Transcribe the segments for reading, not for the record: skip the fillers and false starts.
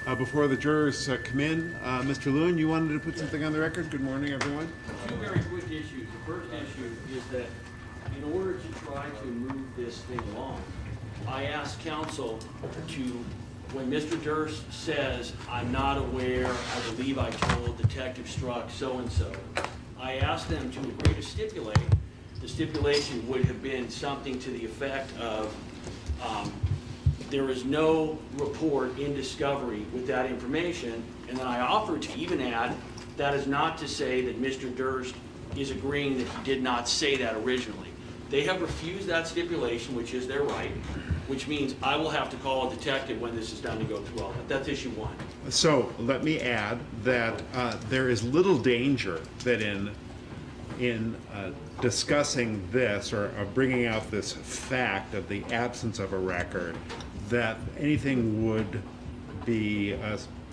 Before the jurors come in, Mr. Lewin, you wanted to put something on the record? Good morning, everyone. Two very quick issues. The first issue is that in order to try to move this thing along, I asked counsel to, when Mr. Durst says, I'm not aware, I believe I told Detective Struck so-and-so, I asked them to agree to stipulate. The stipulation would have been something to the effect of, there is no report in discovery with that information, and then I offered to even add, that is not to say that Mr. Durst is agreeing that he did not say that originally. They have refused that stipulation, which is their right, which means I will have to call a detective when this is done to go through all that. That's issue one. So let me add that there is little danger that in discussing this or bringing out this fact of the absence of a record, that anything would be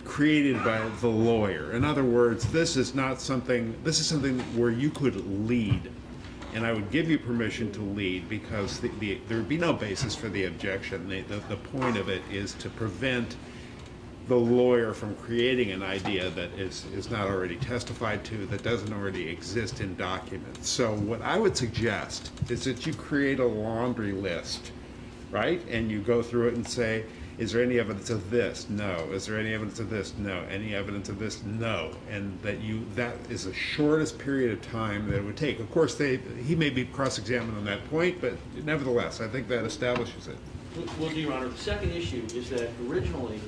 created by the lawyer. In other words, this is something where you could lead, and I would give you permission to lead because there would be no basis for the objection. The point of it is to prevent the lawyer from creating an idea that is not already testified to, that doesn't already exist in documents. So what I would suggest is that you create a laundry list, right? And you go through it and say, is there any evidence of this? No. Is there any evidence of this? No. Any evidence of this? No. And that is the shortest period of time that it would take. Of course, he may be cross-examined on that point, but nevertheless, I think that establishes it. Well, Your Honor, the second issue is that originally,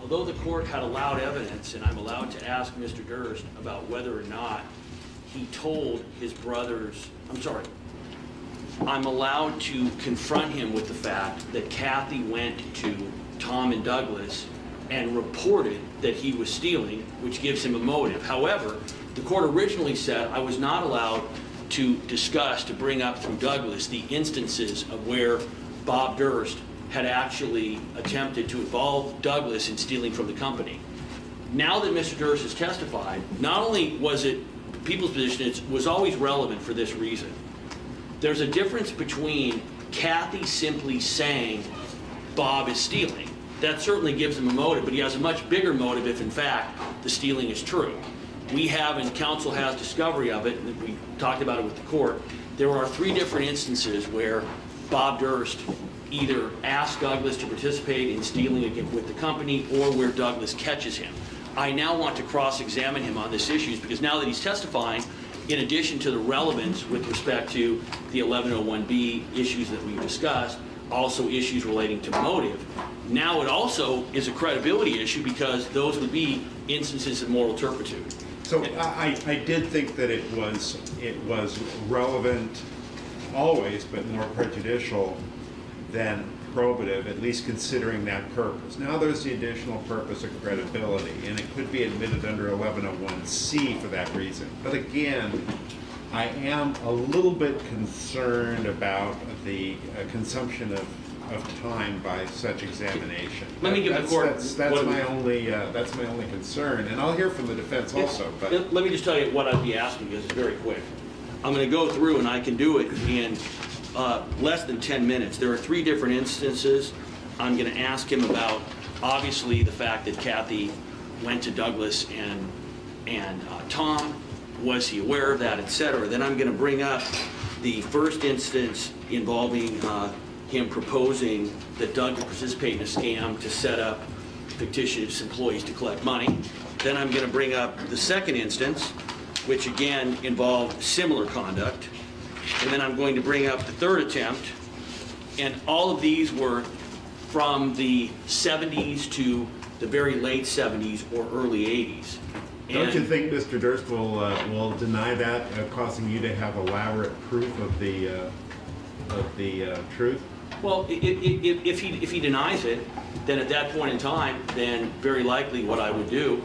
although the court had allowed evidence, and I'm allowed to ask Mr. Durst about whether or not he told his brothers, I'm allowed to confront him with the fact that Kathy went to Tom and Douglas and reported that he was stealing, which gives him a motive. However, the court originally said I was not allowed to bring up through Douglas the instances of where Bob Durst had actually attempted to involve Douglas in stealing from the company. Now that Mr. Durst has testified, not only was it people's position, it was always relevant for this reason. There's a difference between Kathy simply saying Bob is stealing. That certainly gives him a motive, but he has a much bigger motive if in fact the stealing is true. We have, and counsel has discovery of it, and we talked about it with the court, there are 3 different instances where Bob Durst either asked Douglas to participate in stealing again with the company or where Douglas catches him. I now want to cross-examine him on this issue because now that he's testifying, in addition to the relevance with respect to the 1101B issues that we've discussed, also issues relating to motive, now it also is a credibility issue because those would be instances of moral turpitude. So I did think that it was relevant always, but more prejudicial than probative, at least considering that purpose. Now there's the additional purpose of credibility, and it could be admitted under 1101C for that reason. But again, I am a little bit concerned about the consumption of time by such examination. Let me give the court. That's my only concern, and I'll hear from the defense also. But let me just tell you what I'd be asking because it's very quick. I'm going to go through, and I can do it in less than 10 minutes. There are 3 different instances. I'm going to ask him about, obviously, the fact that Kathy went to Douglas and Tom. Was he aware of that, etc. Then I'm going to bring up the first instance involving him proposing that Doug would participate in a scam to set up fictitious employees to collect money. Then I'm going to bring up the second instance, which again involved similar conduct. And then I'm going to bring up the third attempt, and all of these were from the 70s to the very late 70s or early 80s. Don't you think Mr. Durst will deny that, causing you to have elaborate proof of the truth? Well, if he denies it, then at that point in time, then very likely what I would do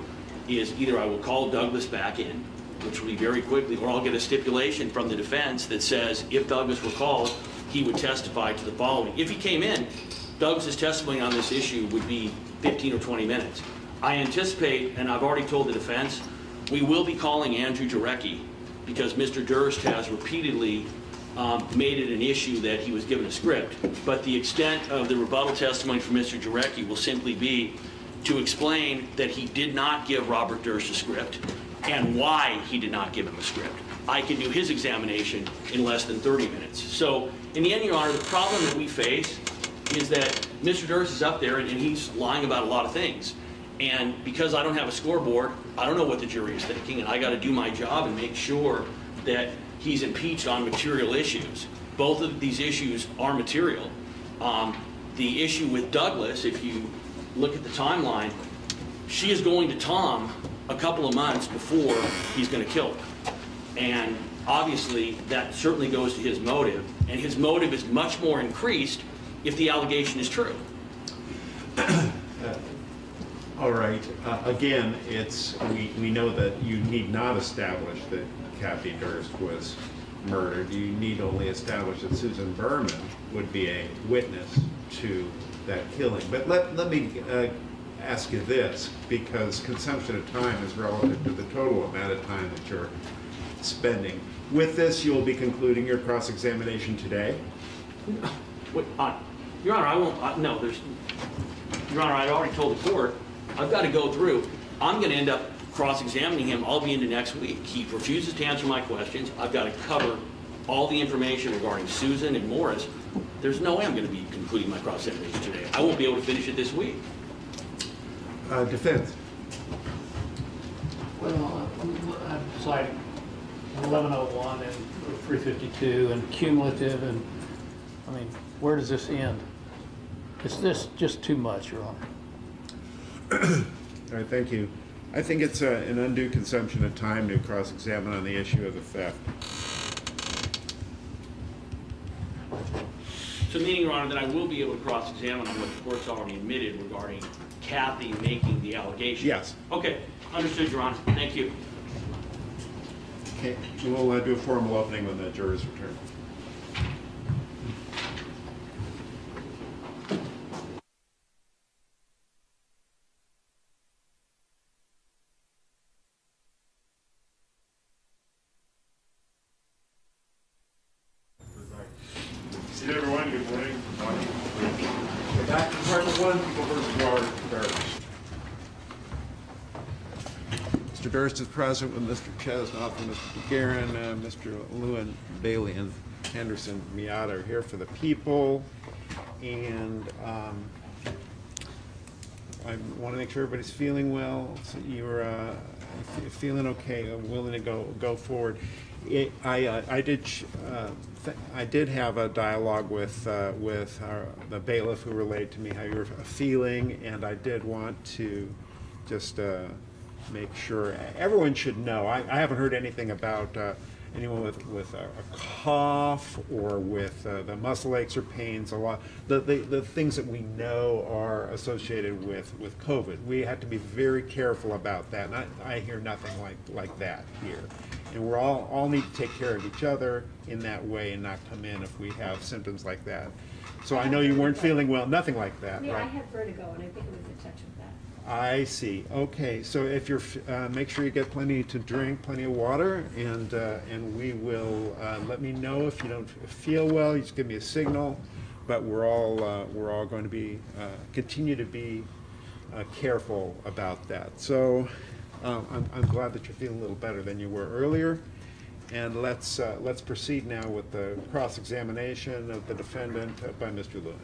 is either I will call Douglas back in, which will be very quickly, or I'll get a stipulation from the defense that says if Douglas were called, he would testify to the following. If he came in, Douglas's testimony on this issue would be 15 or 20 minutes. I anticipate, and I've already told the defense, we will be calling Andrew Jarecki because Mr. Durst has repeatedly made it an issue that he was given a script. But the extent of the rebuttal testimony from Mr. Jarecki will simply be to explain that he did not give Robert Durst a script and why he did not give him a script. I can do his examination in less than 30 minutes. So in the end, Your Honor, the problem that we face is that Mr. Durst is up there and he's lying about a lot of things. And because I don't have a scoreboard, I don't know what the jury is thinking, and I got to do my job and make sure that he's impeached on material issues. Both of these issues are material. The issue with Douglas, if you look at the timeline, she is going to Tom a couple of months before he's going to kill her. And obviously, that certainly goes to his motive, and his motive is much more increased if the allegation is true. All right. Again, we know that you need not establish that Kathy Durst was murdered. You need only establish that Susan Berman would be a witness to that killing. But let me ask you this, because consumption of time is relative to the total amount of time that you're spending. With this, you'll be concluding your cross-examination today? Wait, Your Honor, I won't, no, Your Honor, I already told the court, I've got to go through. I'm going to end up cross-examining him. I'll be into next week. He refuses to answer my questions. I've got to cover all the information regarding Susan and Morris. There's no way I'm going to be concluding my cross-examination today. I won't be able to finish it this week. Defense. Well, I'm citing 1101 and 352 and cumulative, and I mean, where does this end? Is this just too much, Your Honor? All right, thank you. I think it's an undue consumption of time to cross-examine on the issue of the theft. So meaning, Your Honor, that I will be able to cross-examine on what the court's already admitted regarding Kathy making the allegation? Yes. Okay, understood, Your Honor. Thank you. Okay, we'll do a formal opening when the jurors return. See everyone, good morning. We're back to Department 1, People versus Robert Durst. Mr. Durst is present with Mr. Chesnoff and Mr. DeGuerin, Mr. Lewin, Bailey, and Henderson Miata are here for the people. And I want to make sure everybody's feeling well. So you're feeling okay, willing to go forward. I did have a dialogue with the bailiff who relayed to me how you were feeling, and I did want to just make sure everyone should know. I haven't heard anything about anyone with a cough or with the muscle aches or pains. A lot the things that we know are associated with COVID. We have to be very careful about that. And I hear nothing like that here. And we're all need to take care of each other in that way and not come in if we have symptoms like that. So I know you weren't feeling well, nothing like that, Yeah, right? I had vertigo, and I think it was a touch of that. I see. Okay, so if you're, make sure you get plenty to drink, plenty of water, and we will, let me know if you don't feel well, you just give me a signal, but we're all going to be, continue to be careful about that. So I'm glad that you're feeling a little better than you were earlier. And let's proceed now with the cross-examination of the defendant by Mr. Lewin.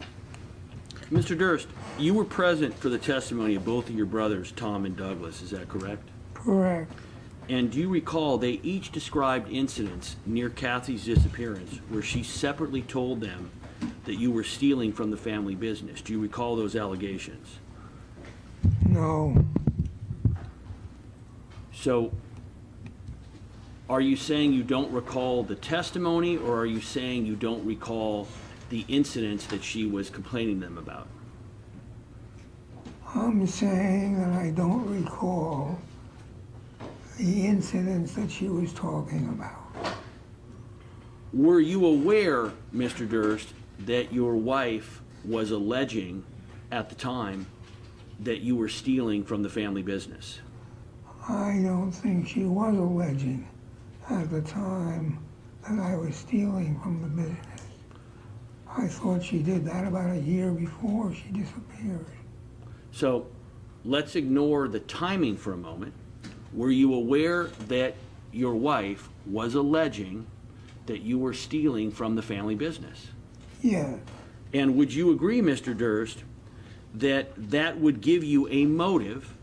Mr. Durst, you were present for the testimony of both of your brothers, Tom and Douglas, is that correct? Correct. And do you recall they each described incidents near Kathy's disappearance where she separately told them that you were stealing from the family business? Do you recall those allegations? No. So, are you saying you don't recall the testimony, or are you saying you don't recall the incidents that she was complaining them about? I'm saying that I don't recall the incidents that she was talking about. Were you aware, Mr. Durst, that your wife was alleging at the time that you were stealing from the family business? I don't think she was alleging at the time that I was stealing from the business. I thought she did that about a year before she disappeared. So, let's ignore the timing for a moment. Were you aware that your wife was alleging that you were stealing from the family business? Yes, And would you agree, Mr. Durst, that that would give you a motive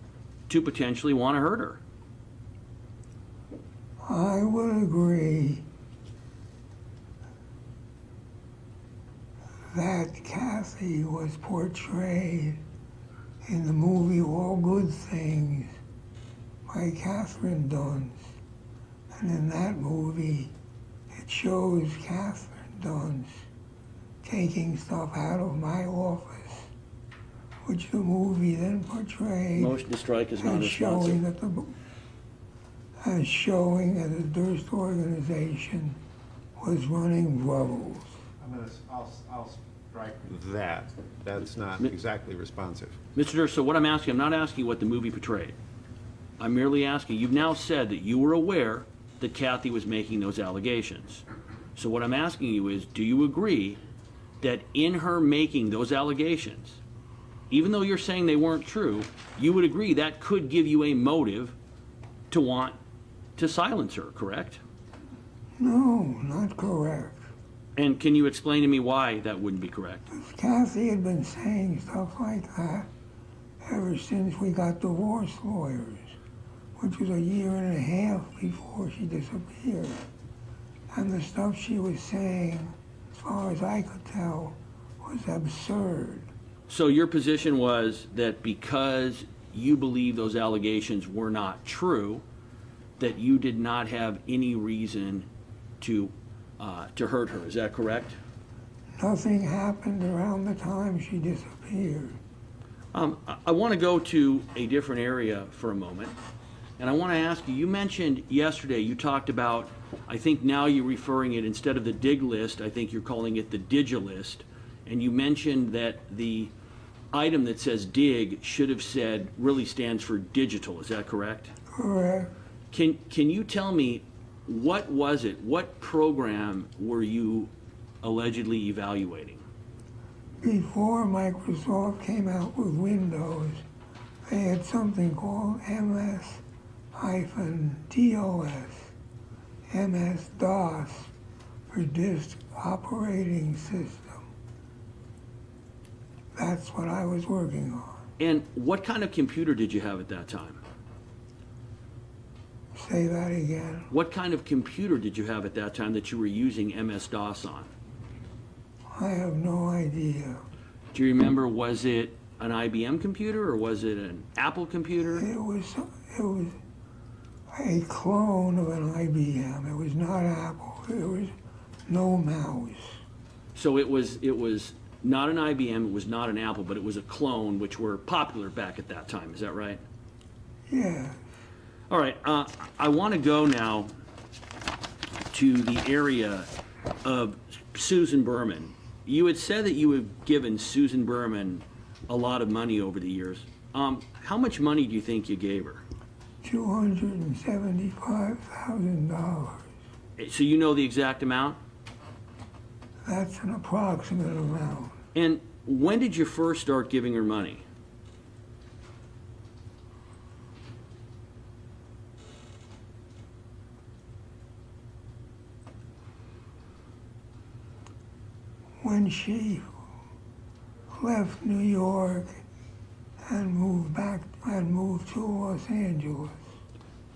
to potentially want to hurt her? I would agree that Kathy was portrayed in the movie All Good Things by Catherine Dunst. And in that movie, it shows Catherine Dunst taking stuff out of my office, which the movie then portrayed Motion to strike is as non-responsive. showing that the Durst organization was running brothels. I'll strike that. That's not exactly responsive. Mr. Durst, so what I'm asking, I'm not asking what the movie portrayed. I'm merely asking, you've now said that you were aware that Kathy was making those allegations. So what I'm asking you is, do you agree that in her making those allegations, even though you're saying they weren't true, you would agree that could give you a motive to want to silence her, correct? No, not correct. And can you explain to me why that wouldn't be correct? Kathy had been saying stuff like that ever since we got divorce lawyers, which was a year and a half before she disappeared. And the stuff she was saying, as far as I could tell, was absurd. So your position was that because you believe those allegations were not true, that you did not have any reason to hurt her. Is that correct? Nothing happened around the time she disappeared. I want to go to a different area for a moment, and I want to ask you, you mentioned yesterday, you talked about, I think now you're referring it, instead of the dig list, I think you're calling it the digilist, and you mentioned that the item that says dig should have said, really stands for digital. Is that correct? Correct. Can you tell me, what was it, what program were you allegedly evaluating? Before Microsoft came out with Windows, they had something called MS-DOS, MS-DOS for Disk Operating System. That's what I was working on. And what kind of computer did you have at that time? Say that again. What kind of computer did you have at that time that you were using MS-DOS on? I have no idea. Do you remember, was it an IBM computer or was it an Apple computer? It was a clone of an IBM. It was not Apple. It was no mouse. So it was not an IBM, it was not an Apple, but it was a clone, which were popular back at that time. Is that right? Yeah. All right, I want to go now to the area of Susan Berman. You had said that you had given Susan Berman a lot of money over the years. How much money do you think you gave her? $275,000. So you know the exact amount? That's an approximate amount. And when did you first start giving her money? When she left New York and moved to Los Angeles.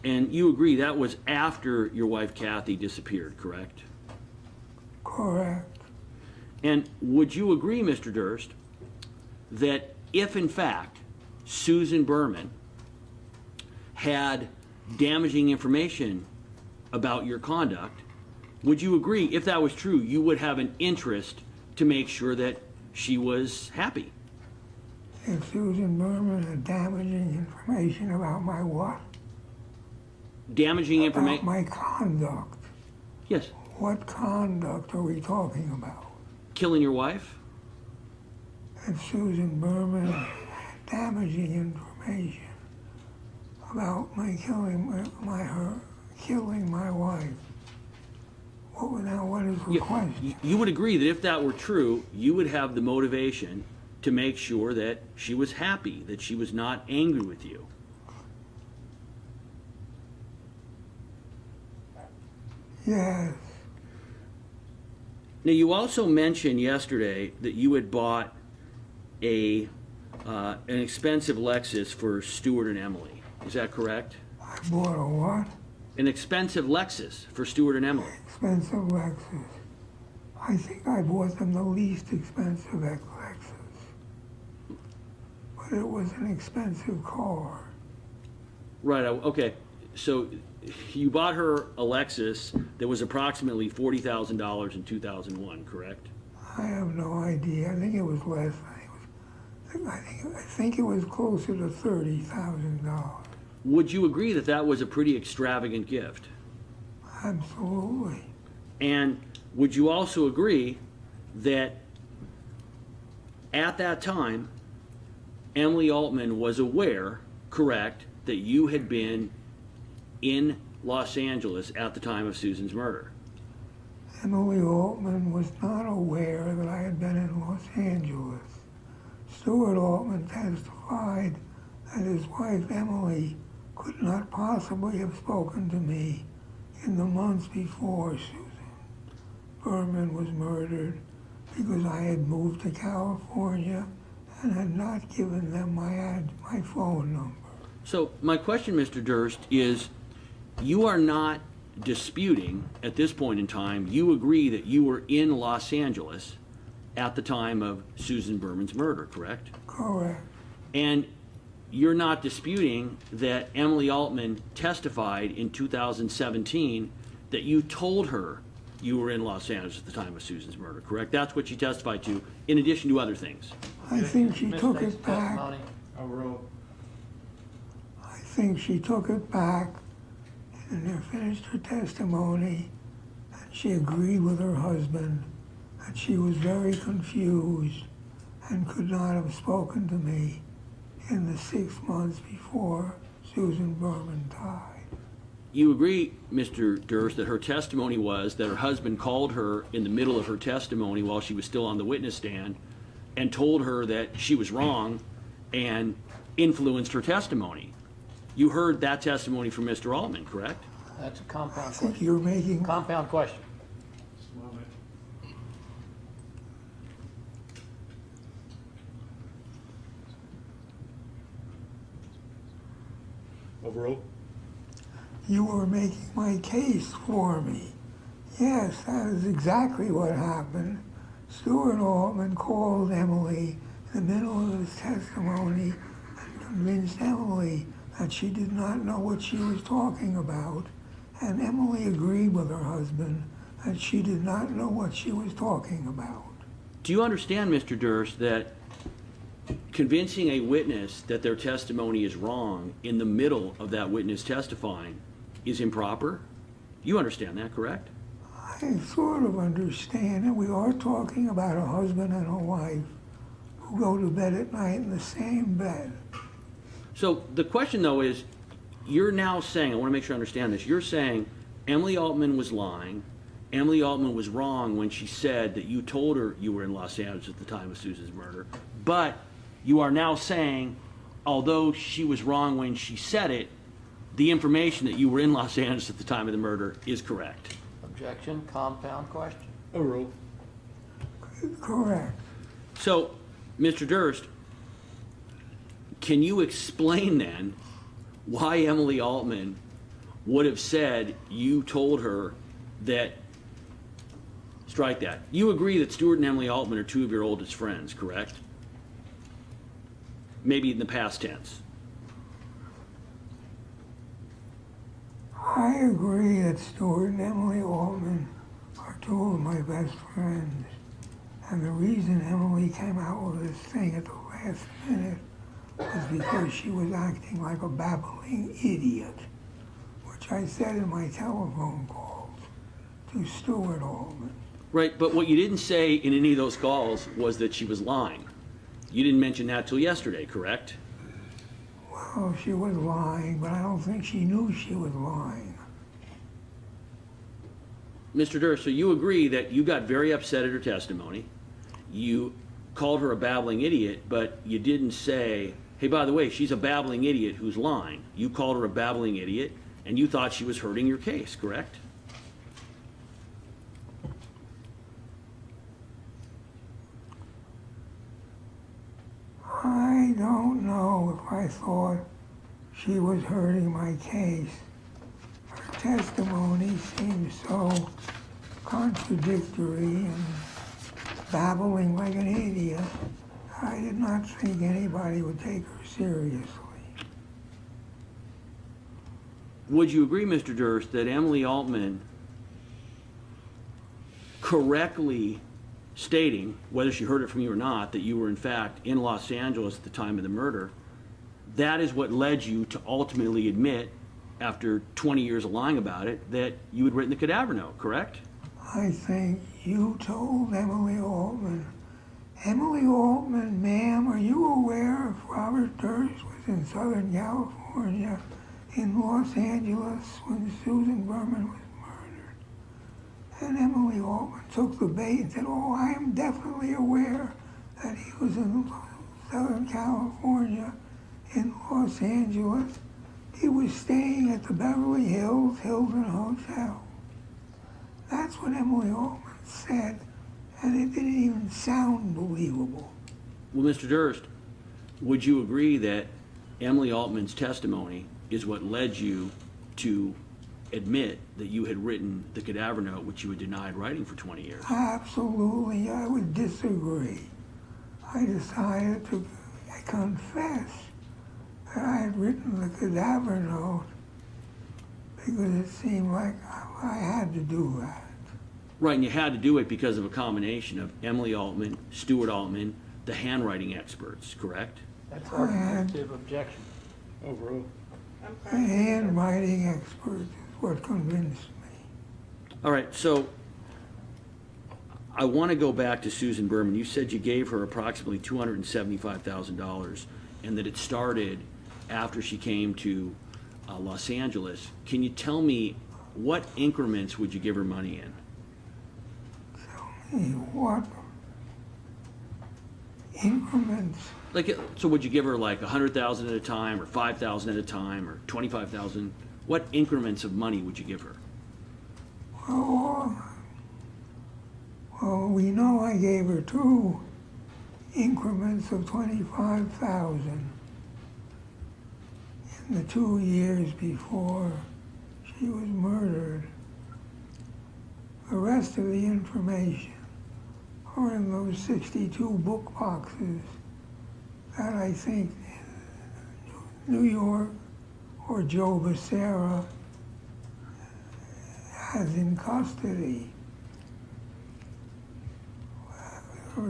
And you agree that was after your wife Kathy disappeared, correct? Correct. And would you agree, Mr. Durst, that if in fact Susan Berman had damaging information about your conduct, would you agree, if that was true, you would have an interest to make sure that she was happy? If Susan Berman had damaging information about my what? Damaging About information? my conduct. Yes. What conduct are we talking about? Killing your wife? If Susan Berman had damaging information about my killing my wife, what is the question? You would agree that if that were true, you would have the motivation to make sure that she was happy, that she was not angry with you. Yes. Now, you also mentioned yesterday that you had bought an expensive Lexus for Stuart and Emily. Is that correct? I bought a what? An expensive Lexus for Stuart and Emily. Expensive Lexus. I think I bought them the least expensive Lexus. But it was an expensive car. Right, okay. So you bought her a Lexus that was approximately $40,000 in 2001, correct? I have no idea. I think it was less. I think it was closer to $30,000. Would you agree that that was a pretty extravagant gift? Absolutely. And would you also agree that at that time, Emily Altman was aware, correct, that you had been in Los Angeles at the time of Susan's murder? Emily Altman was not aware that I had been in Los Angeles. Stuart Altman testified that his wife Emily could not possibly have spoken to me in the months before Susan Berman was murdered because I had moved to California and had not given them my phone number. So my question, Mr. Durst, is you are not disputing at this point in time, you agree that you were in Los Angeles at the time of Susan Berman's murder, correct? Correct. And you're not disputing that Emily Altman testified in 2017 that you told her you were in Los Angeles at the time of Susan's murder, correct? That's what she testified to, in addition to other things. I think she took Misstates it back. testimony. I think she took it back and then finished her testimony, and she agreed with her husband that she was very confused and could not have spoken to me in the 6 months before Susan Berman died. You agree, Mr. Durst, that her testimony was that her husband called her in the middle of her testimony while she was still on the witness stand and told her that she was wrong and influenced her testimony. You heard that testimony from Mr. Altman, correct? That's a compound I think question. you're making, Compound question. Overruled? you were making my case for me. Yes, that is exactly what happened. Stuart Altman called Emily in the middle of his testimony and convinced Emily that she did not know what she was talking about, and Emily agreed with her husband that she did not know what she was talking about. Do you understand, Mr. Durst, that convincing a witness that their testimony is wrong in the middle of that witness testifying is improper? You understand that, correct? I sort of understand it. We are talking about a husband and a wife who go to bed at night in the same bed. So the question, though, is you're now saying, I want to make sure I understand this, you're saying Emily Altman was lying, Emily Altman was wrong when she said that you told her you were in Los Angeles at the time of Susan's murder, but you are now saying, although she was wrong when she said it, the information that you were in Los Angeles at the time of the murder is correct. Objection, compound question. Overruled. Correct. So, Mr. Durst, can you explain then why Emily Altman would have said you told her that, strike that, you agree that Stuart and Emily Altman are two of your oldest friends, correct? Maybe in the past tense. I agree that Stuart and Emily Altman are two of my best friends. And the reason Emily came out with this thing at the last minute was because she was acting like a babbling idiot, which I said in my telephone calls to Stuart Altman. Right, but what you didn't say in any of those calls was that she was lying. You didn't mention that till yesterday, correct? Well, she was lying, but I don't think she knew she was lying. Mr. Durst, so you agree that you got very upset at her testimony. You called her a babbling idiot, but you didn't say, hey, by the way, she's a babbling idiot who's lying. You called her a babbling idiot, and you thought she was hurting your case, correct? I don't know if I thought she was hurting my case. Her testimony seemed so contradictory and babbling like an idiot. I did not think anybody would take her seriously. Would you agree, Mr. Durst, that Emily Altman correctly stating, whether she heard it from you or not, that you were in fact in Los Angeles at the time of the murder, that is what led you to ultimately admit, after 20 years of lying about it, that you had written the cadaver note, correct? I think you told Emily Altman. Emily Altman, ma'am, are you aware if Robert Durst was in Southern California, in Los Angeles, when Susan Berman was murdered? And Emily Altman took the bait and said, oh, I am definitely aware that he was in Southern California, in Los Angeles. He was staying at the Beverly Hills Hilton Hotel. That's what Emily Altman said, and it didn't even sound believable. Well, Mr. Durst, would you agree that Emily Altman's testimony is what led you to admit that you had written the cadaver note, which you had denied writing for 20 years? Absolutely, I would disagree. I decided to confess that I had written the cadaver note because it seemed like I had to do that. Right, and you had to do it because of a combination of Emily Altman, Stuart Altman, the handwriting experts, correct? That's argumentative objection. Overruled. The handwriting expert is what convinced me. All right, so I want to go back to Susan Berman. You said you gave her approximately $275,000 and that it started after she came to Los Angeles. Can you tell me what increments would you give her money in? Hey, what increments? Like, so would you give her like 100,000 at a time, or 5,000 at a time, or 25,000? What increments of money would you give her? Well, we know I gave her 2 increments of 25,000 in the 2 years before she was murdered. The rest of the information are in those 62 book boxes that I think New York or Joe Becerra has in custody.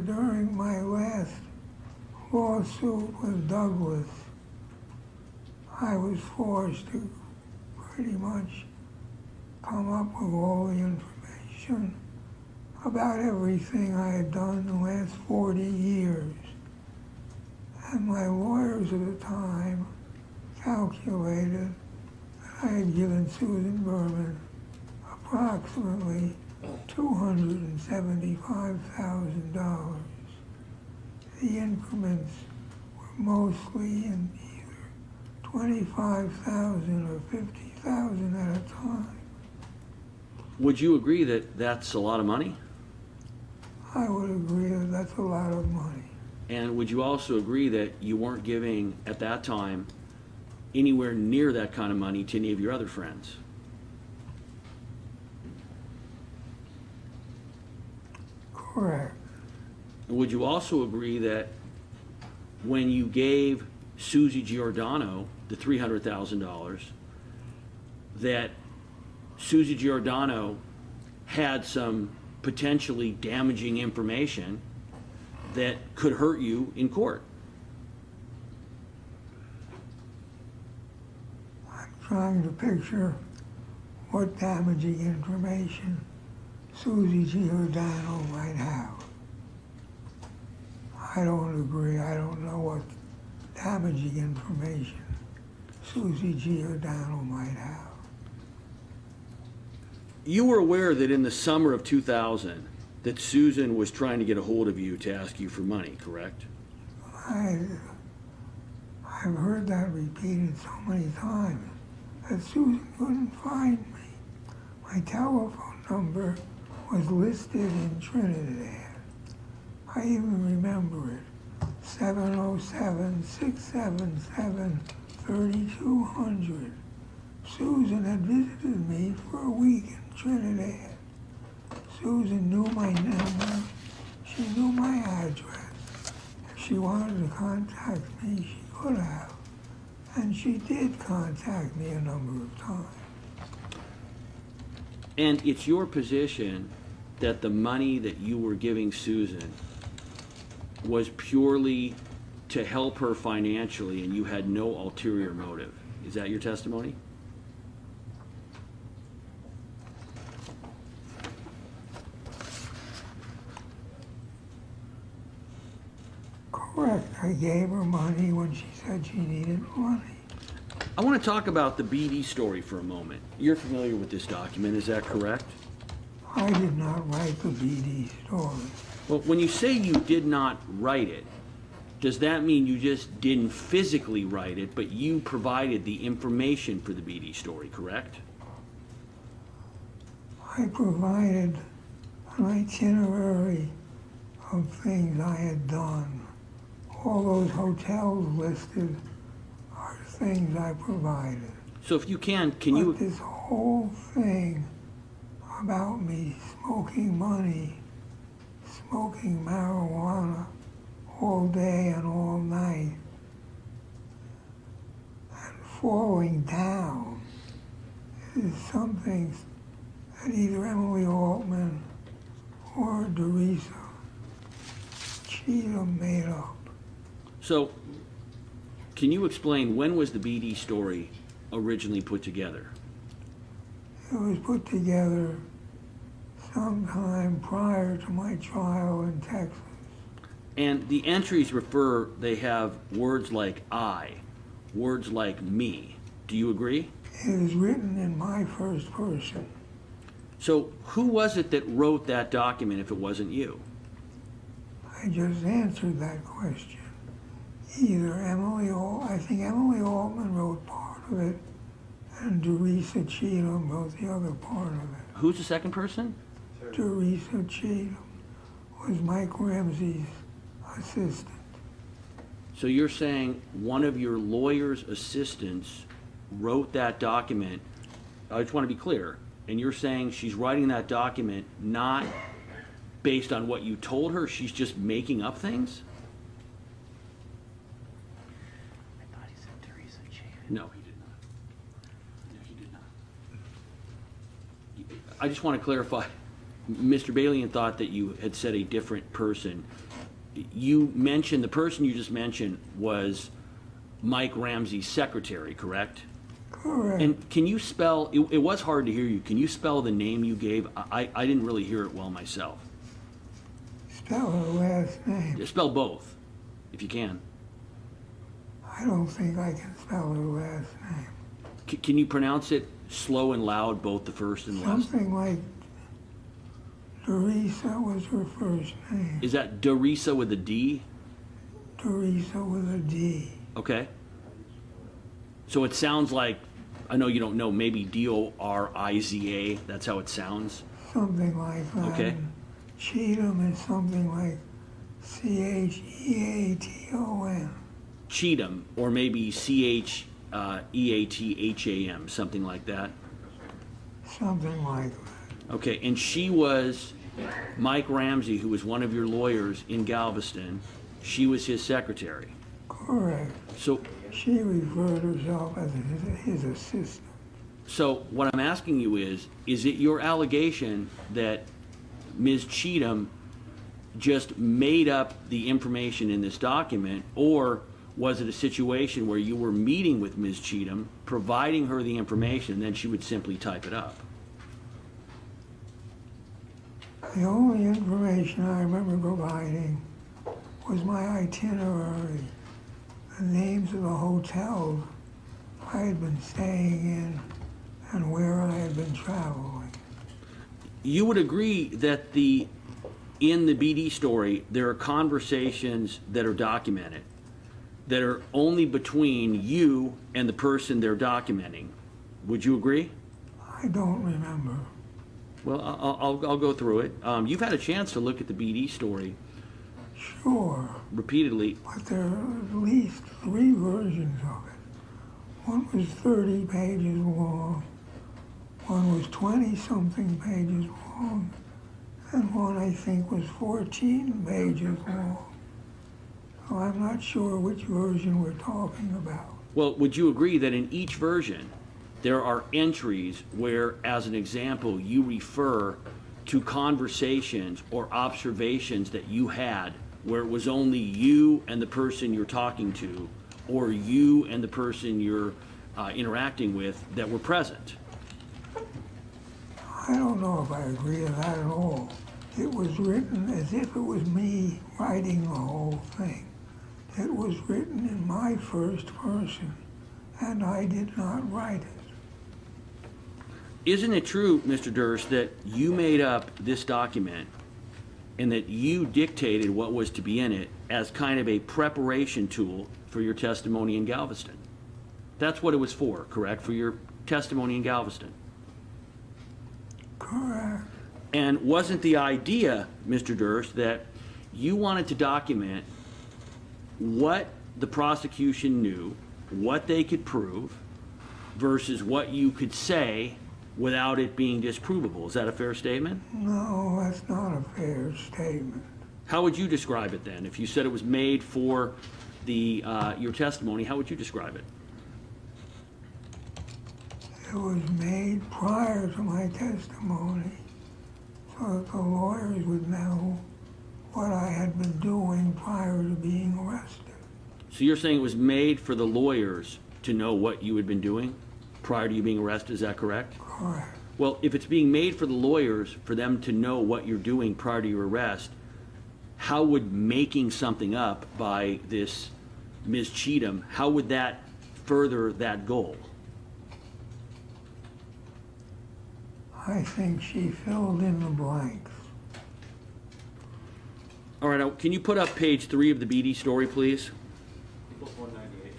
During my last lawsuit with Douglas, I was forced to pretty much come up with all the information about everything I had done in the last 40 years. And my lawyers at the time calculated that I had given Susan Berman approximately $275,000. The increments were mostly in either 25,000 or 50,000 at a time. Would you agree that that's a lot of money? I would agree that that's a lot of money. And would you also agree that you weren't giving, at that time, anywhere near that kind of money to any of your other friends? Correct. And would you also agree that when you gave Susie Giordano the $300,000, that Susie Giordano had some potentially damaging information that could hurt you in court? I'm trying to picture what damaging information Susie Giordano might have. I don't agree. I don't know what damaging information Susie Giordano might have. You were aware that in the summer of 2000, that Susan was trying to get a hold of you to ask you for money, correct? I've heard that repeated so many times that Susan couldn't find me. My telephone number was listed in Trinidad. I even remember it, 707-677-3200. Susan had visited me for a week in Trinidad. Susan knew my number, she knew my address. If she wanted to contact me, she could have. And she did contact me a number of times. And it's your position that the money that you were giving Susan was purely to help her financially and you had no ulterior motive. Is that your testimony? Correct. I gave her money when she said she needed money. I want to talk about the BD story for a moment. You're familiar with this document, is that correct? I did not write the BD story. Well, when you say you did not write it, does that mean you just didn't physically write it, but you provided the information for the BD story, correct? I provided an itinerary of things I had done. All those hotels listed are things I provided. So if you can But you... this whole thing about me smoking money, smoking marijuana all day and all night, and falling down is something that either Emily Altman or Teresa Cheatham made up. So, can you explain when was the BD story originally put together? It was put together sometime prior to my trial in Texas. And the entries they have words like I, words like me. Do you agree? It is written in my first person. So, who was it that wrote that document if it wasn't you? I just answered that question. Either I think Emily Altman wrote part of it, and Teresa Cheatham wrote the other part of it. Who's the second person? Teresa Cheatham was Mike Ramsey's assistant. So you're saying one of your lawyer's assistants wrote that document. I just want to be clear. And you're saying she's writing that document not based on what you told her, she's just making up things? I thought he said Teresa Cheatham. No, he did not. No, he did not. I just want to clarify. Mr. Balian thought that you had said a different person. You mentioned, the person you just mentioned was Mike Ramsey's secretary, correct? Correct. And can you spell, it was hard to hear you, can you spell the name you gave? I didn't really hear it well myself. Spell her last name. Spell both, if you can. I don't think I can spell her last name. Can you pronounce it slow and loud, both the first and last? Something like Teresa was her first name. Is that Teresa with a D? Teresa with a D. Okay. So it sounds like, I know you don't know, maybe D-O-R-I-Z-A, that's how it sounds? Something like that. Okay. And Cheatham is something like C-H-E-A-T-O-N. Cheatham, or maybe C-H-E-A-T-H-A-M, something like that? Something like that. Okay, and she was Mike Ramsey, who was one of your lawyers in Galveston. She was his secretary. Correct. So She referred herself as his assistant. So what I'm asking you is it your allegation that Ms. Cheatham just made up the information in this document, or was it a situation where you were meeting with Ms. Cheatham, providing her the information, and then she would simply type it up? The only information I remember providing was my itinerary, the names of the hotels I had been staying in and where I had been traveling. You would agree that the in the BD story, there are conversations that are documented that are only between you and the person they're documenting. Would you agree? I don't remember. Well, I'll go through it. You've had a chance to look at the BD story Sure, repeatedly. but there are at least 3 versions of it. One was 30 pages long, one was 20-something pages long, and one I think was 14 pages long. So I'm not sure which version we're talking about. Well, would you agree that in each version, there are entries where, as an example, you refer to conversations or observations that you had where it was only you and the person you're talking to, or you and the person you're interacting with that were present? I don't know if I agree with that at all. It was written as if it was me writing the whole thing. It was written in my first person, and I did not write it. Isn't it true, Mr. Durst, that you made up this document and that you dictated what was to be in it as kind of a preparation tool for your testimony in Galveston? That's what it was for, correct? For your testimony in Galveston? Correct. And wasn't the idea, Mr. Durst, that you wanted to document what the prosecution knew, what they could prove, versus what you could say without it being disprovable? Is that a fair statement? No, that's not a fair statement. How would you describe it then? If you said it was made for the your testimony, how would you describe it? It was made prior to my testimony, so that the lawyers would know what I had been doing prior to being arrested. So you're saying it was made for the lawyers to know what you had been doing prior to you being arrested, is that correct? Correct. Well, if it's being made for the lawyers, for them to know what you're doing prior to your arrest, how would making something up by this Ms. Cheatham, how would that further that goal? I think she filled in the blanks. All right, now, can you put up page 3 of the BD story, please? 198, page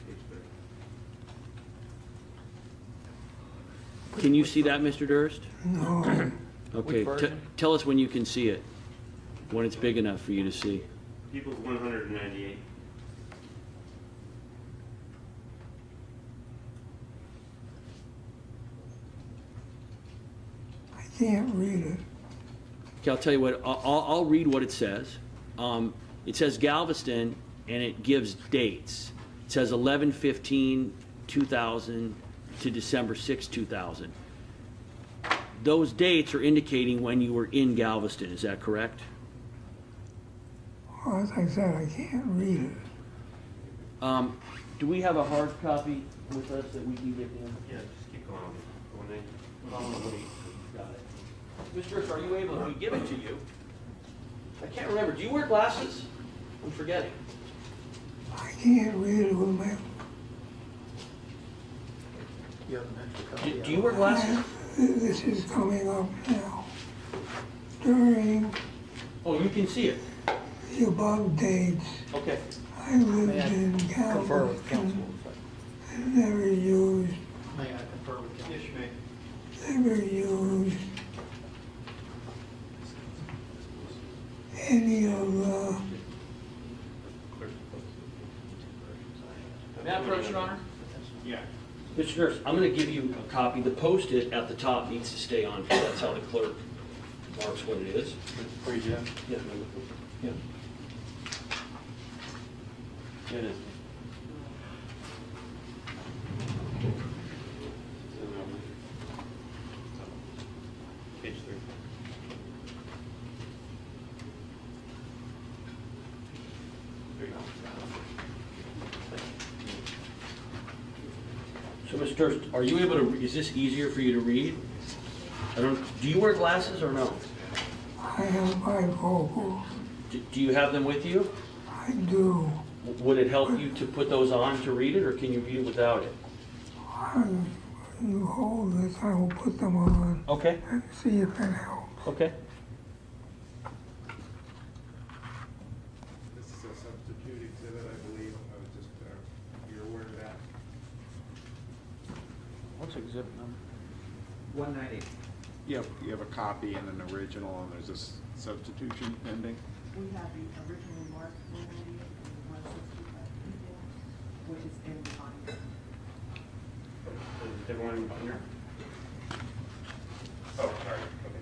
3. Can you see that, Mr. Durst? No, Okay, tell us when you can see it, when it's big enough for you to see. People's 198. I can't read it. Okay, I'll tell you what, I'll read what it says. It says Galveston, and it gives dates. It says 11/15/2000 to December 6, 2000. Those dates are indicating when you were in Galveston, is that correct? Well, as I said, I can't read it. Do we have a hard copy with us that we can get in? Yeah, just keep going. 198. Got it. Mr. Durst, are you able, if we give it to you? I can't remember, do you wear glasses? I'm forgetting. I can't read it with my... You have an extra copy. Do you wear glasses? This is coming up now. During Oh, you can see it. the above dates, Okay. I lived May I in confer with counsel? Galveston and never used May I confer with counsel? Yes, you may. never used any of the... May I approach, Your Honor? Yeah. Mr. Durst, I'm going to give you a copy. The Post-it at the top needs to stay on, because that's how the clerk marks what it is. For you, Jeff? Yeah. Yeah. It is. Page 3. There you go. So, Mr. Durst, are you able to, is this easier for you to read? Do you wear glasses or no? I have bifocals. Do you have them with you? I do. Would it help you to put those on to read it, or can you read it without it? You hold this, I will put them on Okay, and see if it helps. okay. What's exhibit number? 198. You have a copy and an original, and there's a substitution pending? We have the original marked 198 and 165, which is in the binder. Is everyone in binder? Oh, sorry. Okay.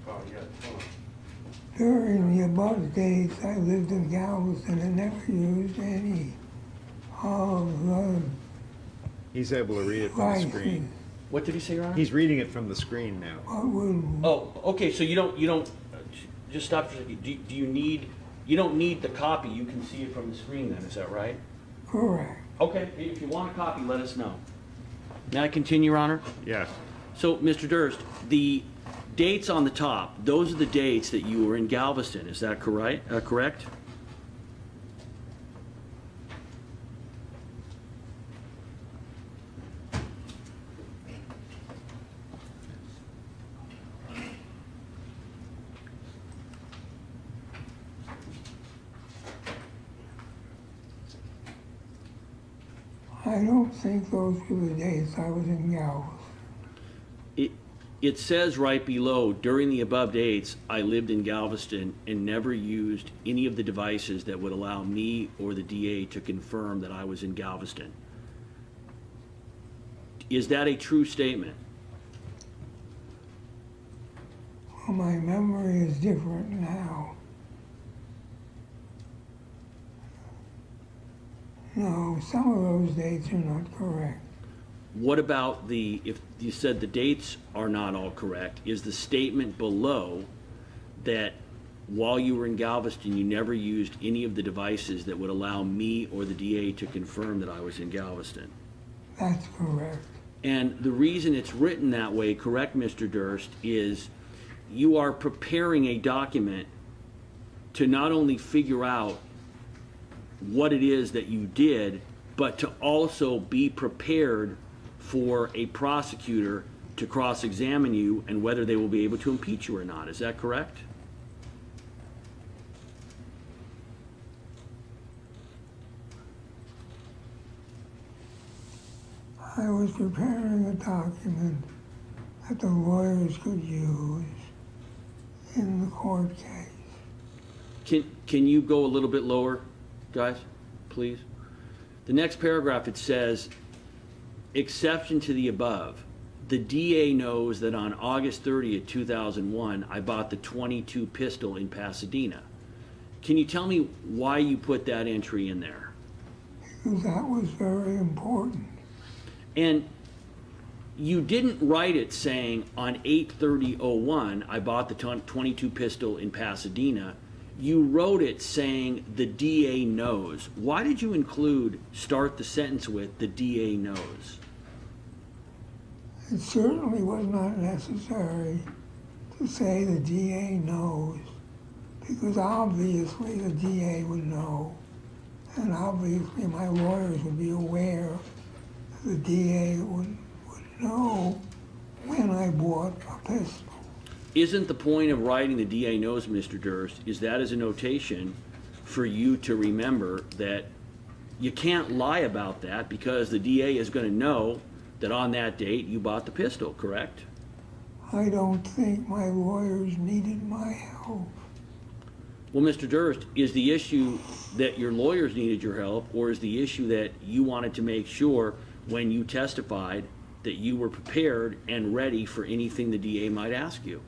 Oh, yeah, hold on. During the above dates, I lived in Galveston and never used any of the He's able to read it from the devices. screen. What did he say, Your Honor? He's reading it from the screen now. What would, Oh, okay, so you don't, just stop for a second. Do you need, you don't need the copy, you can see it from the screen then, is that right? correct. Okay, if you want a copy, let us know. May I continue, Your Honor? Yes. So, Mr. Durst, the dates on the top, those are the dates that you were in Galveston, is that correct? Correct? I don't think those were the dates I was in Galveston. It says right below, during the above dates, I lived in Galveston and never used any of the devices that would allow me or the DA to confirm that I was in Galveston. Is that a true statement? Well, my memory is different now. No, some of those dates are not correct. What about if you said the dates are not all correct, is the statement below that while you were in Galveston, you never used any of the devices that would allow me or the DA to confirm that I was in Galveston? That's correct. And the reason it's written that way, correct, Mr. Durst, is you are preparing a document to not only figure out what it is that you did, but to also be prepared for a prosecutor to cross-examine you and whether they will be able to impeach you or not. Is that correct? I was preparing a document that the lawyers could use in the court case. Can you go a little bit lower, guys, please? The next paragraph, it says, exception to the above, the DA knows that on August 30th, 2001, I bought the .22 pistol in Pasadena. Can you tell me why you put that entry in there? Because that was very important. And you didn't write it saying on 8/30/01 I bought the .22 pistol in Pasadena. You wrote it saying the DA knows. Why did you start the sentence with the DA knows? It certainly was not necessary to say the DA knows, because obviously the DA would know, and obviously my lawyers would be aware that the DA would know when I bought a pistol. Isn't the point of writing the DA knows, Mr. Durst, is that as a notation for you to remember that you can't lie about that because the DA is going to know that on that date you bought the pistol, correct? I don't think my lawyers needed my help. Well, Mr. Durst, is the issue that your lawyers needed your help, or is the issue that you wanted to make sure when you testified that you were prepared and ready for anything the DA might ask you?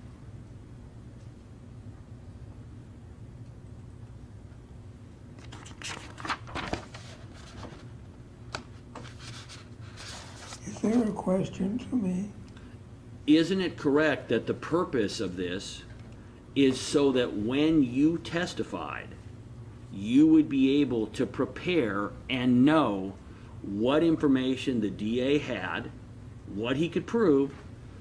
Is there a question to me? Isn't it correct that the purpose of this is so that when you testified, you would be able to prepare and know what information the DA had, what he could prove,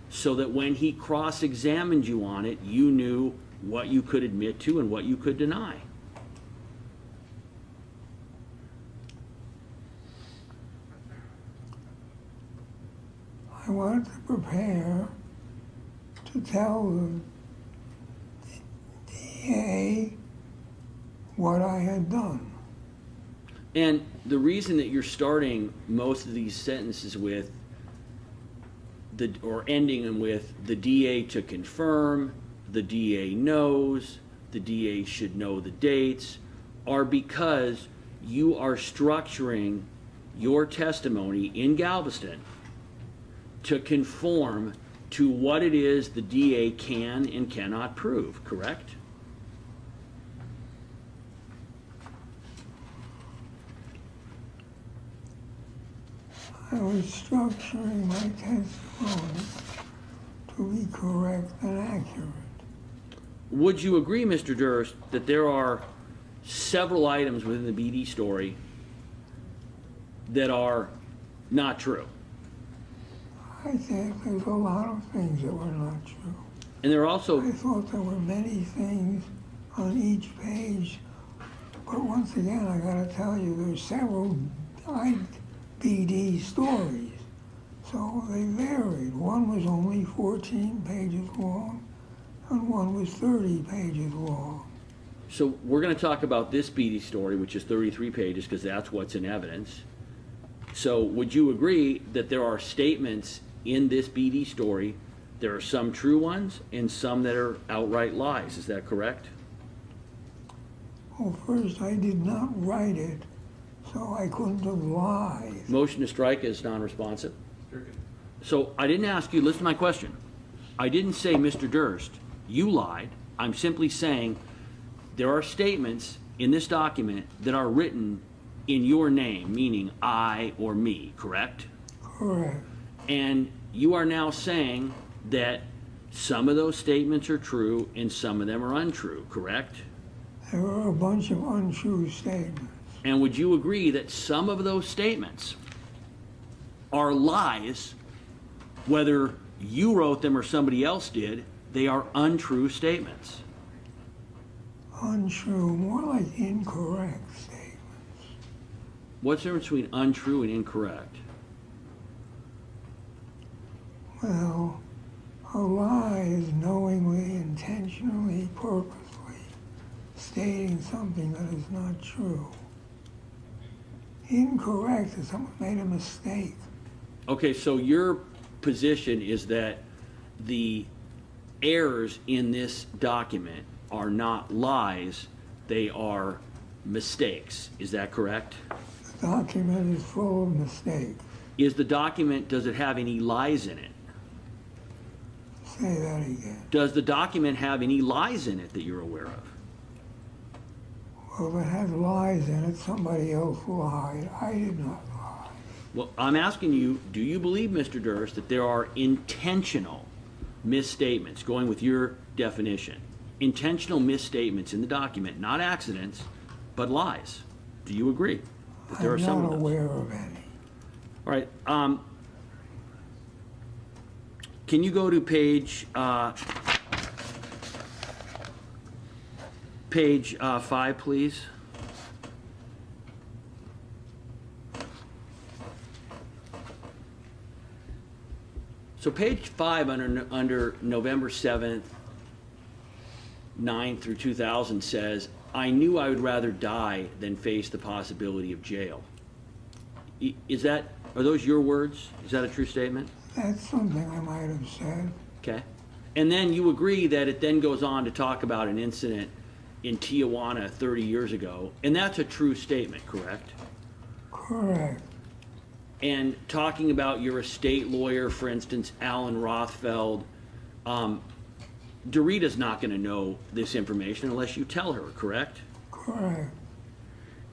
so that when he cross-examined you on it, you knew what you could admit to and what you could deny? I wanted to prepare to tell the DA what I had done. And the reason that you're starting most of these sentences with or ending them with the DA to confirm, the DA knows, the DA should know the dates, are because you are structuring your testimony in Galveston to conform to what it is the DA can and cannot prove, correct? I was structuring my testimony to be correct and accurate. Would you agree, Mr. Durst, that there are several items within the BD story that are not true? I think there's a lot of things that were not true. And there are also, I thought there were many things on each page, but once again, I gotta tell you, there's several BD stories, so they varied. One was only 14 pages long, and one was 30 pages long. so we're going to talk about this BD story, which is 33 pages, because that's what's in evidence. So would you agree that there are statements in this BD story, there are some true ones and some that are outright lies? Is that correct? Well, first, I did not write it, so I couldn't have lied. Motion to strike is non-responsive. So I didn't ask you, listen to my question. I didn't say, Mr. Durst, you lied. I'm simply saying there are statements in this document that are written in your name, meaning I or me, correct? Correct. And you are now saying that some of those statements are true and some of them are untrue, correct? There were a bunch of untrue statements. And would you agree that some of those statements are lies, whether you wrote them or somebody else did? They are untrue statements. Untrue, more like incorrect statements. What's the difference between untrue and incorrect? Well, a lie is knowingly, intentionally, purposely stating something that is not true. Incorrect is someone made a mistake. Okay, so your position is that the errors in this document are not lies, they are mistakes. Is that correct? The document is full of mistakes. Is the document, does it have any lies in it? Say that again. Does the document have any lies in it that you're aware of? Well, if it has lies in it, somebody else lied. I did not lie. Well, I'm asking you, do you believe, Mr. Durst, that there are intentional misstatements, going with your definition, intentional misstatements in the document, not accidents, but lies? Do you agree that there are some I'm of not those? aware of any. All right. Can you go to page 5, please? So page 5 under November 7th, 9th through 2000 says, I knew I would rather die than face the possibility of jail. Are those your words? Is that a true statement? That's something I might have said. Okay. And then you agree that it then goes on to talk about an incident in Tijuana 30 years ago, and that's a true statement, correct? Correct. And talking about your estate lawyer, for instance, Alan Rothfeld, Dorita's not going to know this information unless you tell her, correct? Correct.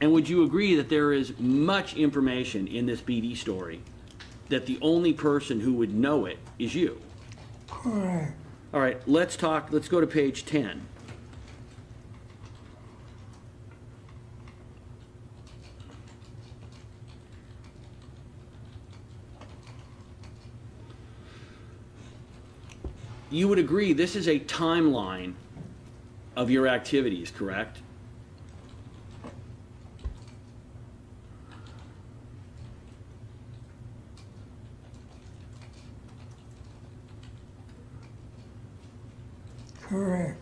And would you agree that there is much information in this BD story that the only person who would know it is you? Correct. All right, let's go to page 10. You would agree this is a timeline of your activities, correct? Correct.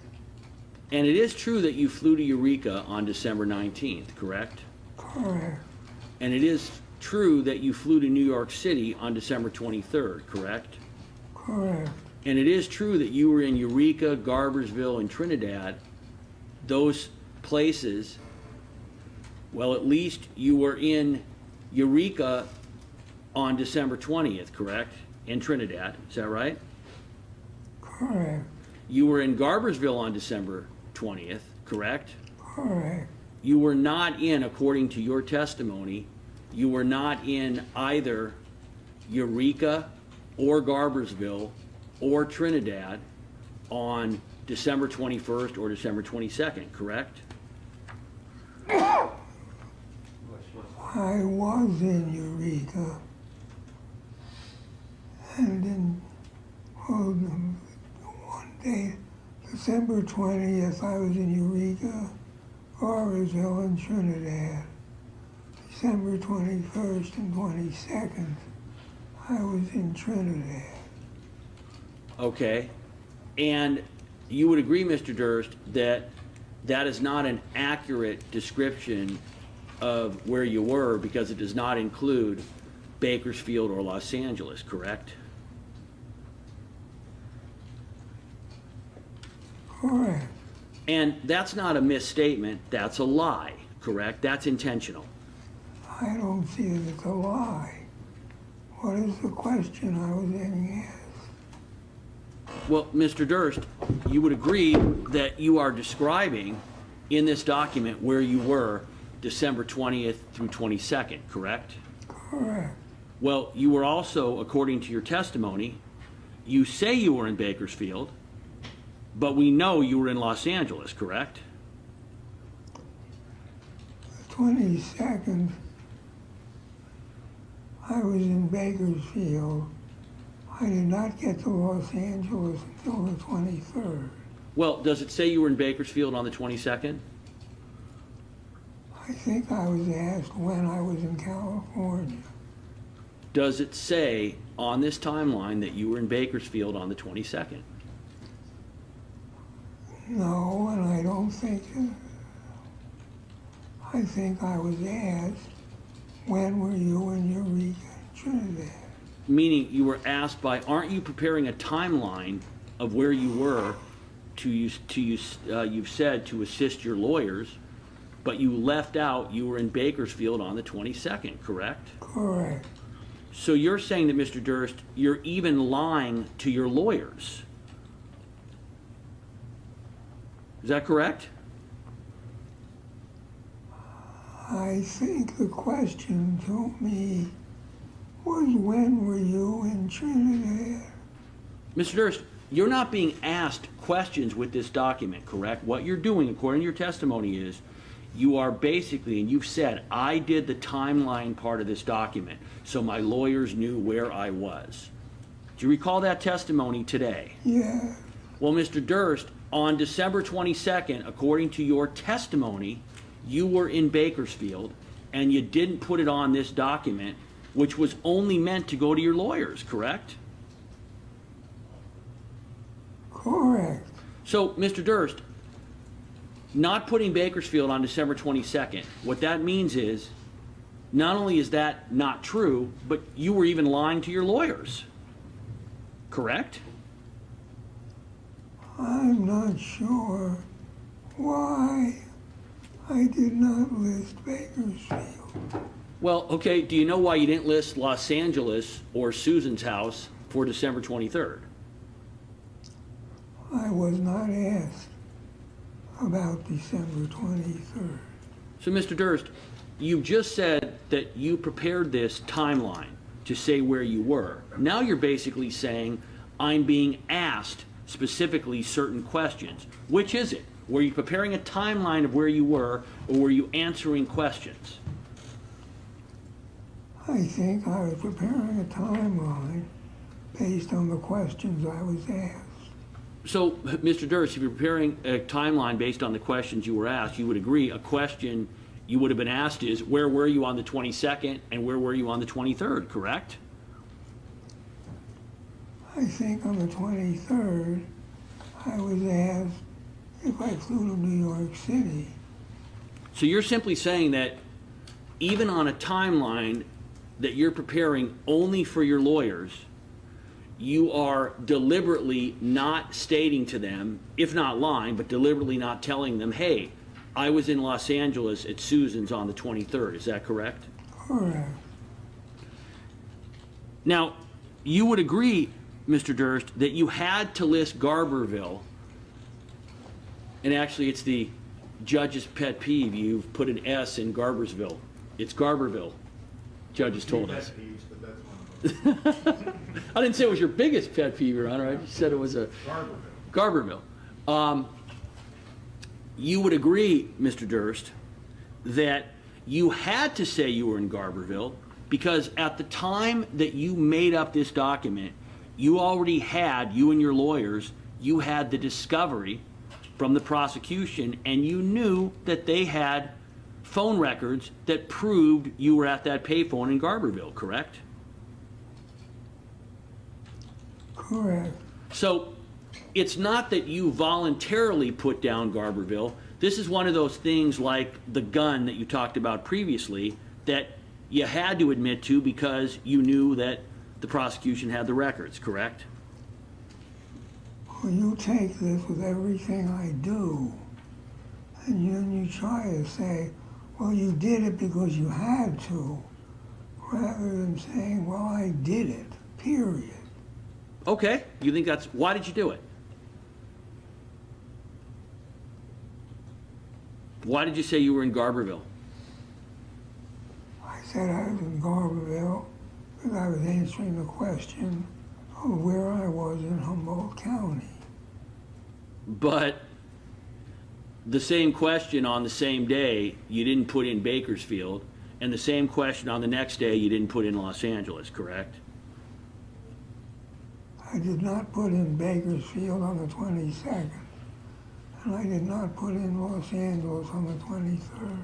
And it is true that you flew to Eureka on December 19th, correct? Correct. And it is true that you flew to New York City on December 23rd, correct? Correct. And it is true that you were in Eureka, Garbersville, and Trinidad. Those places, well, at least you were in Eureka on December 20th, correct? In Trinidad, is that right? Correct. You were in Garbersville on December 20th, correct? Correct. You were not in, according to your testimony, you were not in either Eureka or Garbersville or Trinidad on December 21st or December 22nd, correct? I was in Eureka. And then, well, one day, December 20th, I was in Eureka, Garbersville, and Trinidad. December 21st and 22nd, I was in Trinidad. Okay. And you would agree, Mr. Durst, that that is not an accurate description of where you were because it does not include Bakersfield or Los Angeles, correct? Correct. And that's not a misstatement, that's a lie, correct? That's intentional. I don't see it as a lie. What is the question I was being asked? Well, Mr. Durst, you would agree that you are describing in this document where you were December 20th through 22nd, correct? Correct. Well, you were also, according to your testimony, you say you were in Bakersfield, but we know you were in Los Angeles, correct? The 22nd, I was in Bakersfield. I did not get to Los Angeles until the 23rd. Well, does it say you were in Bakersfield on the 22nd? I think I was asked when I was in California. Does it say on this timeline that you were in Bakersfield on the 22nd? No, and I don't think, I think I was asked, when were you in Eureka, Trinidad? Meaning you were asked by, aren't you preparing a timeline of where you were you've said to assist your lawyers, but you left out you were in Bakersfield on the 22nd, correct? Correct. So you're saying that, Mr. Durst, you're even lying to your lawyers. Is that correct? I think the question to me was, when were you in Trinidad? Mr. Durst, you're not being asked questions with this document, correct? What you're doing, according to your testimony, is you are basically, and you've said, I did the timeline part of this document, so my lawyers knew where I was. Do you recall that testimony today? Yeah. Well, Mr. Durst, on December 22nd, according to your testimony, you were in Bakersfield, and you didn't put it on this document, which was only meant to go to your lawyers, correct? Correct. So, Mr. Durst, not putting Bakersfield on December 22nd, what that means is, not only is that not true, but you were even lying to your lawyers, correct? I'm not sure why I did not list Bakersfield. Well, okay, do you know why you didn't list Los Angeles or Susan's house for December 23rd? I was not asked about December 23rd. So, Mr. Durst, you just said that you prepared this timeline to say where you were. Now you're basically saying, I'm being asked specifically certain questions. Which is it? Were you preparing a timeline of where you were, or were you answering questions? I think I was preparing a timeline based on the questions I was asked. So, Mr. Durst, if you're preparing a timeline based on the questions you were asked, you would agree a question you would have been asked is, where were you on the 22nd and where were you on the 23rd, correct? I think on the 23rd, I was asked if I flew to New York City. So you're simply saying that even on a timeline that you're preparing only for your lawyers, you are deliberately not stating to them, if not lying, but deliberately not telling them, hey, I was in Los Angeles at Susan's on the 23rd. Is that correct? Correct. Now, you would agree, Mr. Durst, that you had to list Garberville, and actually it's the judge's pet peeve, you've put an S in Garbersville. It's Garberville, judges told us. I didn't say it was your biggest pet peeve, Your Honor. I just said it was a Garberville. You would agree, Mr. Durst, that you had to say you were in Garberville because at the time that you made up this document, you already had, you and your lawyers, you had the discovery from the prosecution, and you knew that they had phone records that proved you were at that payphone in Garberville, correct? Correct. So it's not that you voluntarily put down Garberville. This is one of those things like the gun that you talked about previously that you had to admit to because you knew that the prosecution had the records, correct? Well, you take this with everything I do, and then you try to say, well, you did it because you had to, rather than saying, well, I did it, period. Okay, you think that's, why did you do it? Why did you say you were in Garberville? I said I was in Garberville because I was answering the question of where I was in Humboldt County. But the same question on the same day, you didn't put in Bakersfield, and the same question on the next day, you didn't put in Los Angeles, correct? I did not put in Bakersfield on the 22nd, and I did not put in Los Angeles on the 23rd.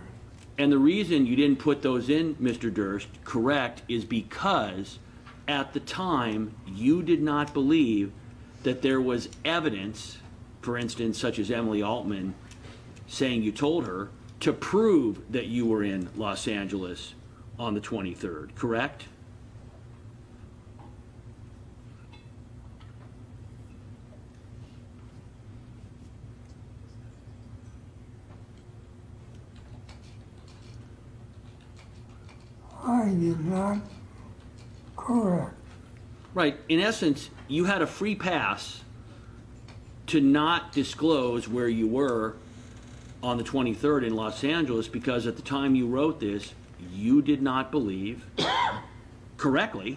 And the reason you didn't put those in, Mr. Durst, correct, is because at the time you did not believe that there was evidence, for instance, such as Emily Altman saying you told her, to prove that you were in Los Angeles on the 23rd, correct? I did not. Correct. Right. In essence, you had a free pass to not disclose where you were on the 23rd in Los Angeles because at the time you wrote this, you did not believe, correctly,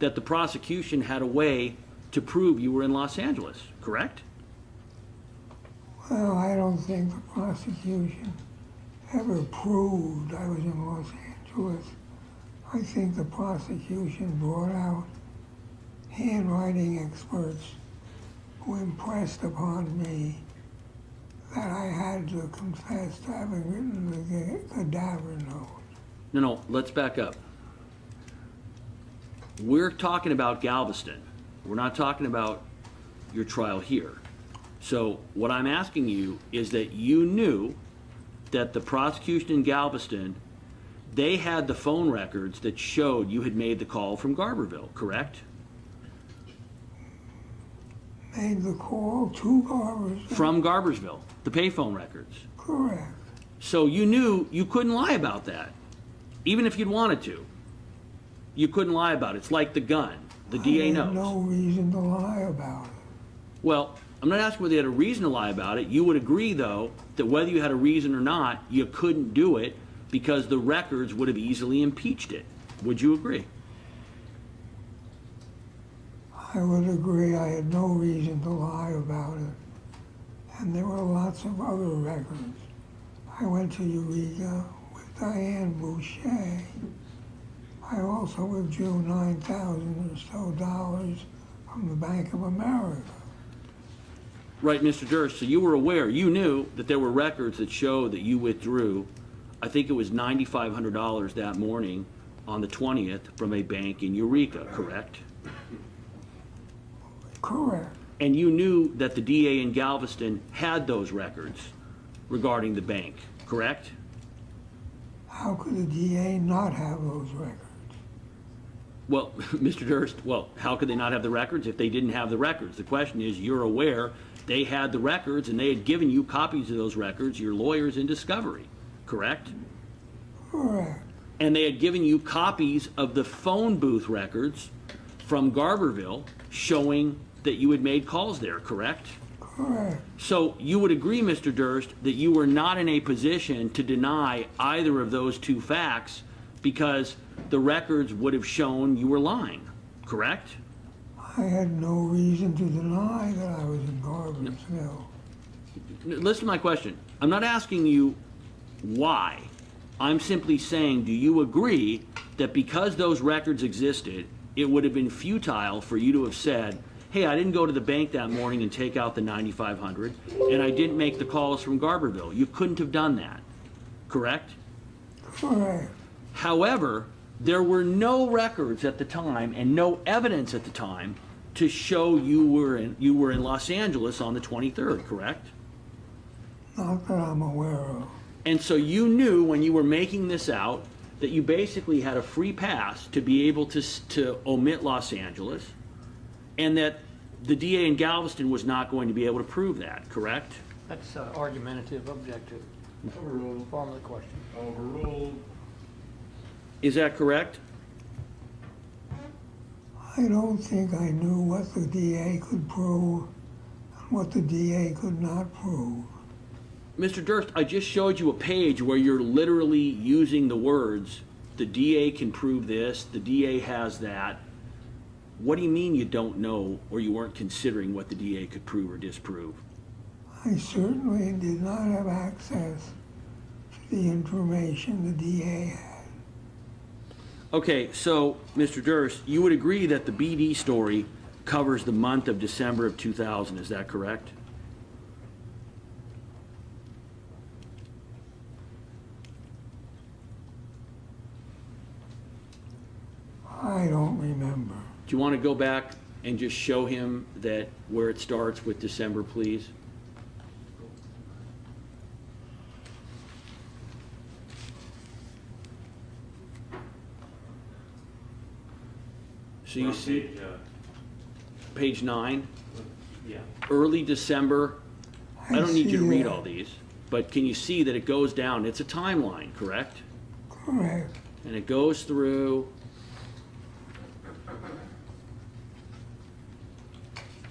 that the prosecution had a way to prove you were in Los Angeles, correct? Well, I don't think the prosecution ever proved I was in Los Angeles. I think the prosecution brought out handwriting experts who impressed upon me that I had to confess to having written the cadaver note. No, let's back up. We're talking about Galveston. We're not talking about your trial here. So what I'm asking you is that you knew that the prosecution in Galveston, they had the phone records that showed you had made the call from Garberville, correct? Made the call to Garbersville. From Garbersville, the payphone records. Correct. So you knew you couldn't lie about that, even if you'd wanted to. You couldn't lie about it. It's like the gun. The DA I knows. had no reason to lie about it. Well, I'm not asking whether you had a reason to lie about it. You would agree, though, that whether you had a reason or not, you couldn't do it because the records would have easily impeached it. Would you agree? I would agree I had no reason to lie about it. And there were lots of other records. I went to Eureka with Diane Boucher. I also withdrew $9,000 or so from the Bank of America. Right, Mr. Durst, so you were aware, you knew that there were records that show that you withdrew, I think it was $9,500 that morning on the 20th from a bank in Eureka, correct? Correct. And you knew that the DA in Galveston had those records regarding the bank, correct? How could the DA not have those records? Well, Mr. Durst, well, how could they not have the records if they didn't have the records? The question is, you're aware they had the records and they had given you copies of those records, your lawyers in discovery, correct? Correct. And they had given you copies of the phone booth records from Garberville showing that you had made calls there, correct? Correct. So you would agree, Mr. Durst, that you were not in a position to deny either of those two facts because the records would have shown you were lying, correct? I had no reason to deny that I was in Garberville. Listen to my question. I'm not asking you why. I'm simply saying, do you agree that because those records existed, it would have been futile for you to have said, hey, I didn't go to the bank that morning and take out the $9,500, and I didn't make the calls from Garberville. You couldn't have done that, correct? Correct. However, there were no records at the time and no evidence at the time to show you were in Los Angeles on the 23rd, correct? Not that I'm aware of. And so you knew when you were making this out that you basically had a free pass to be able to omit Los Angeles, and that the DA in Galveston was not going to be able to prove that, correct? That's argumentative, objective Overruled. form of the question. Overruled. Is that correct? I don't think I knew what the DA could prove and what the DA could not prove. Mr. Durst, I just showed you a page where you're literally using the words, the DA can prove this, the DA has that. What do you mean you don't know or you weren't considering what the DA could prove or disprove? I certainly did not have access to the information the DA had. Okay, so, Mr. Durst, you would agree that the BD story covers the month of December of 2000, is that correct? I don't remember. Do you want to go back and just show him that where it starts with December, please? So you see page 9, Yeah. early December. I don't need you to see read that. all these, but can you see that it goes down? It's a timeline, correct? Correct. And it goes through,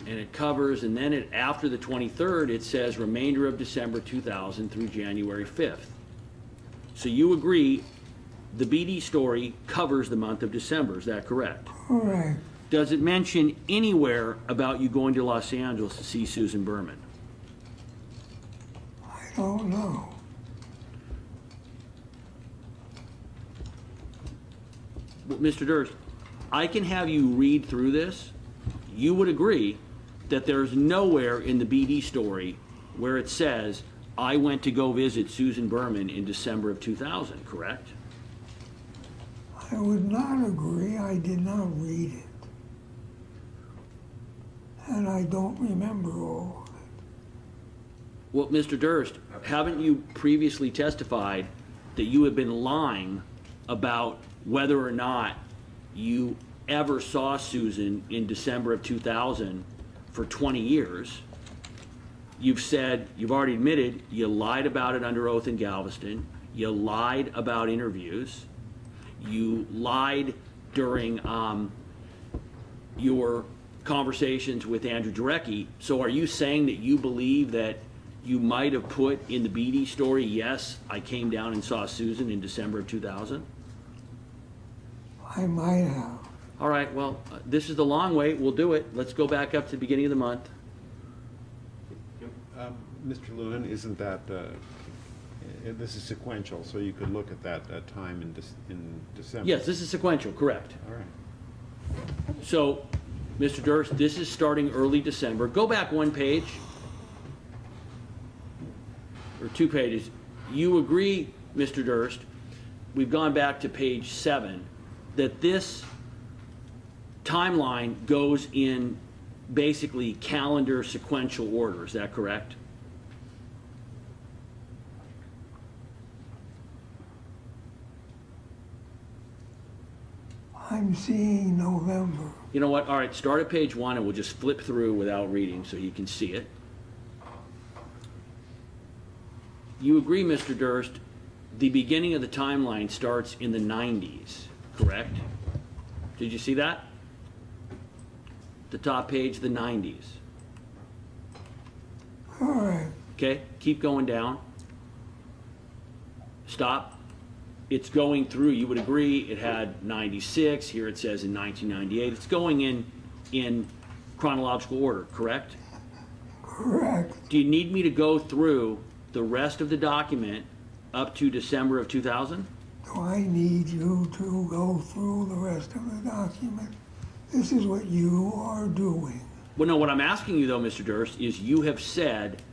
and it covers, and then after the 23rd, it says remainder of December 2000 through January 5th. So you agree the BD story covers the month of December, is that correct? Correct. Does it mention anywhere about you going to Los Angeles to see Susan Berman? I don't know. Well, Mr. Durst, I can have you read through this. You would agree that there's nowhere in the BD story where it says, I went to go visit Susan Berman in December of 2000, correct? I would not agree. I did not read it. And I don't remember all of it. Well, Mr. Durst, haven't you previously testified that you have been lying about whether or not you ever saw Susan in December of 2000 for 20 years? You've said, you've already admitted, you lied about it under oath in Galveston. You lied about interviews. You lied during your conversations with Andrew Jarecki. So are you saying that you believe that you might have put in the BD story, yes, I came down and saw Susan in December of 2000? I might have. All right, well, this is the long way. We'll do it. Let's go back up to the beginning of the month. Mr. Lewin, isn't that, this is sequential, so you could look at that time in December. Yes, this is sequential, correct. All right. So, Mr. Durst, this is starting early December. Go back one page, or 2 pages. You agree, Mr. Durst, we've gone back to page 7, that this timeline goes in basically calendar sequential order, is that correct? I'm seeing November. You know what, all right, start at page 1 and we'll just flip through without reading so you can see it. You agree, Mr. Durst, the beginning of the timeline starts in the 90s, correct? Did you see that? The top page, the 90s. All right. Okay, keep going down. Stop. It's going through, you would agree, it had 96, here it says in 1998. It's going in chronological order, correct? Correct. Do you need me to go through the rest of the document up to December of 2000? Do I need you to go through the rest of the document? This is what you are doing. Well, no, what I'm asking you though, Mr. Durst, is you have said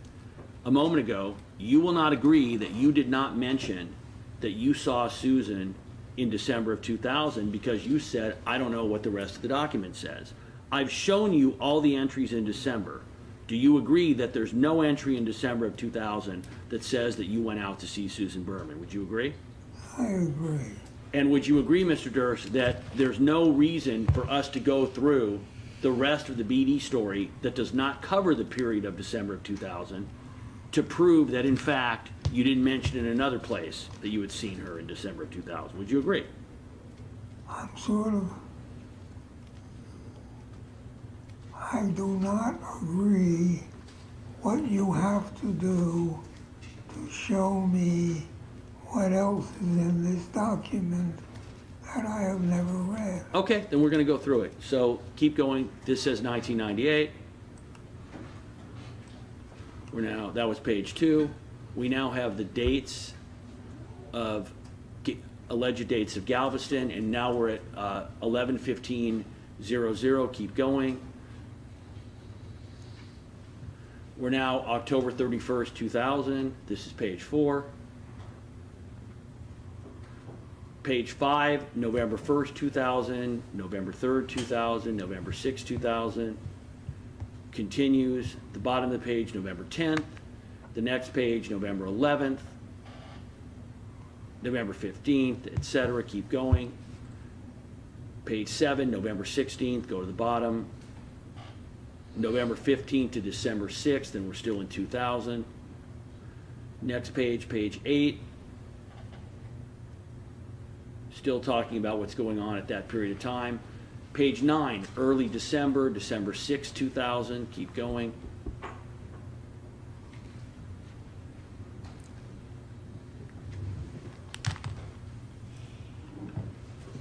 a moment ago, you will not agree that you did not mention that you saw Susan in December of 2000 because you said, I don't know what the rest of the document says. I've shown you all the entries in December. Do you agree that there's no entry in December of 2000 that says that you went out to see Susan Berman? Would you agree? I agree. And would you agree, Mr. Durst, that there's no reason for us to go through the rest of the BD story that does not cover the period of December of 2000 to prove that, in fact, you didn't mention in another place that you had seen her in December of 2000? Would you agree? I'm sort of... I do not agree what you have to do to show me what else is in this document that I have never read. Okay, then we're going to go through it. So keep going. This says 1998. We're now, that was page 2. We now have the dates of, alleged dates of Galveston, and now we're at 11/15/00. Keep going. We're now October 31st, 2000. This is page 4. Page 5, November 1st, 2000, November 3rd, 2000, November 6th, 2000. Continues. The bottom of the page, November 10th. The next page, November 11th, November 15th, etc. Keep going. Page 7, November 16th, go to the bottom. November 15th to December 6th, and we're still in 2000. Next page, page 8. Still talking about what's going on at that period of time. Page 9, early December, December 6th, 2000. Keep going.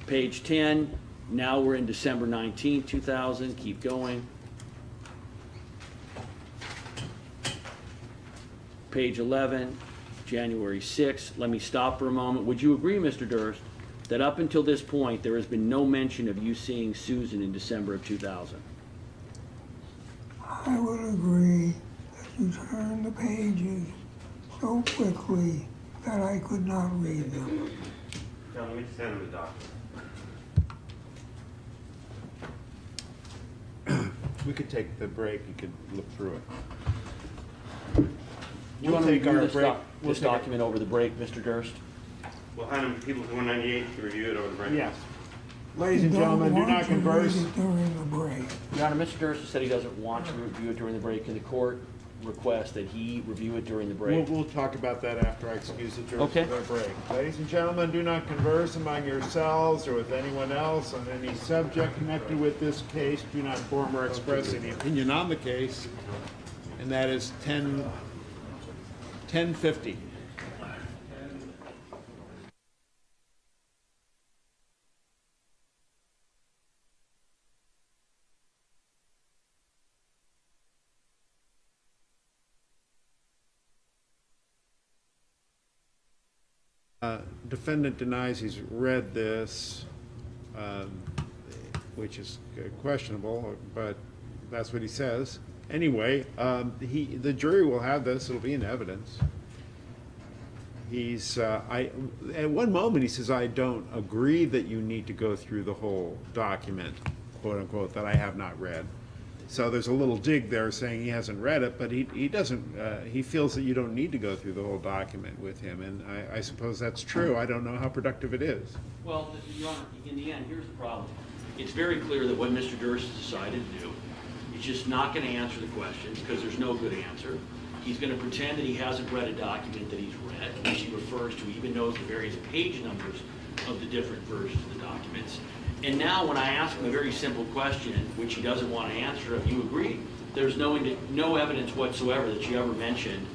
Page 10, now we're in December 19th, 2000. Keep going. Page 11, January 6th. Let me stop for a moment. Would you agree, Mr. Durst, that up until this point there has been no mention of you seeing Susan in December of 2000? I would agree that you turned the pages so quickly that I could not read them. Now, let me just hand him the document. We could take the break, you could look through it. Do you want to take review our this, break. We'll this take a- document over the break, Mr. Durst? We'll hand him people to 198 to review it over the break. Yes. Ladies and Don't gentlemen, do want not to read converse. it during the break. Your Honor, Mr. Durst said he doesn't want to review it during the break. Can the court request that he review it during the break? We'll talk about that after I excuse the jurors Okay. for their break. Ladies and gentlemen, do not converse among yourselves or with anyone else on any subject connected with this case. Do not form or express any opinion on the case. And that is 10:50. Defendant denies he's read this, which is questionable, but that's what he says. Anyway, the jury will have this. It'll be in evidence. At one moment he says, I don't agree that you need to go through the whole document, quote unquote, that I have not read. So there's a little dig there saying he hasn't read it, but he doesn't, he feels that you don't need to go through the whole document with him, and I suppose that's true. I don't know how productive it is. Well, Your Honor, in the end, here's the problem. It's very clear that what Mr. Durst has decided to do is just not going to answer the questions because there's no good answer. He's going to pretend that he hasn't read a document that he's read, which he refers to, even knows the various page numbers of the different versions of the documents. And now when I ask him a very simple question, which he doesn't want to answer, if you agree, there's no evidence whatsoever that you ever mentioned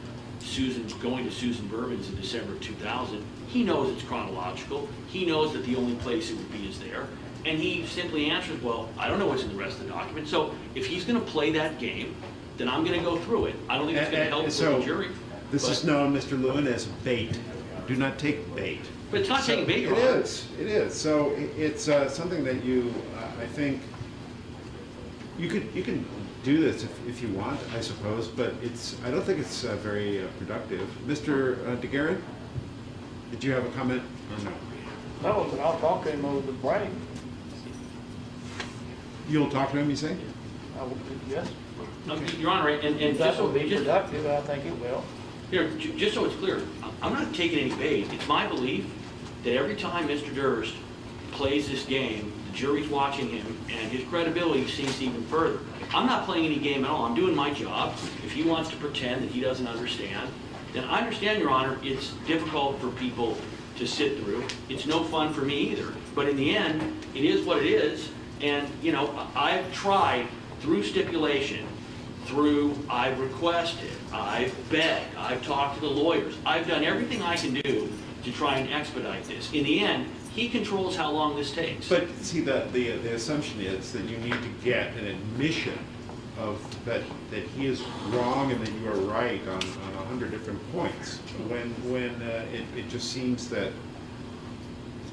going to Susan Berman's in December of 2000. He knows it's chronological. He knows that the only place it would be is there. And he simply answers, well, I don't know what's in the rest of the document. So if he's going to play that game, then I'm going to go through it. I don't think it's going to help with the jury. This is known, Mr. Lewin, as bait. Do not take bait. But it's not taking bait, Your It Honor. is, it is. So it's something that you, I think, you can do this if you want, I suppose, but I don't think it's very productive. Mr. DeGuerin, did you have a comment or no? No, but I'll talk to him over the break. You'll talk to him, you say? Yes. Your Honor, and If just that so, will be productive, I think it will. here, just so it's clear, I'm not taking any bait. It's my belief that every time Mr. Durst plays this game, the jury's watching him, and his credibility sinks even further. I'm not playing any game at all. I'm doing my job. If he wants to pretend that he doesn't understand, then I understand, Your Honor, it's difficult for people to sit through. It's no fun for me either. But in the end, it is what it is. And, you know, I've tried through stipulation, I've requested, I've begged, I've talked to the lawyers. I've done everything I can do to try and expedite this. In the end, he controls how long this takes. But see, the assumption is that you need to get an admission of that he is wrong and that you are right on 100 different points. When it just seems that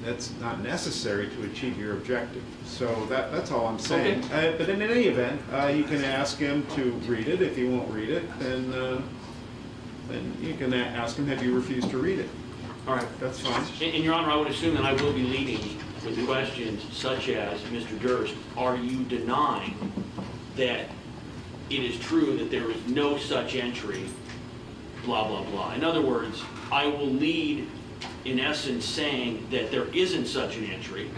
that's not necessary to achieve your objective. So that's all I'm saying. Okay. But in any event, you can ask him to read it. If he won't read it, then you can ask him, have you refused to read it? All right. That's fine. And Your Honor, I would assume that I will be leading with questions such as, Mr. Durst, are you denying that it is true that there is no such entry, blah, blah, blah. In other words, I will lead, in essence, saying that there isn't such an entry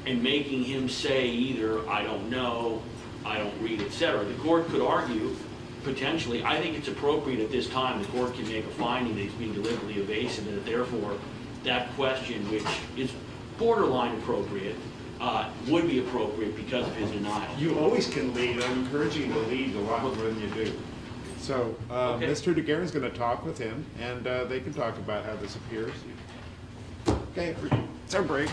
and making him say either, I don't know, I don't read, etc. The court could argue, potentially, I think it's appropriate at this time, the court can make a finding that he's being deliberately evasive and that therefore that question, which is borderline appropriate, would be appropriate because of his denial. You always can lead. I'm encouraging you to lead a lot more than you do. So Okay. Mr. DeGuerin's going to talk with him, and they can talk about how this appears. Okay, it's our break.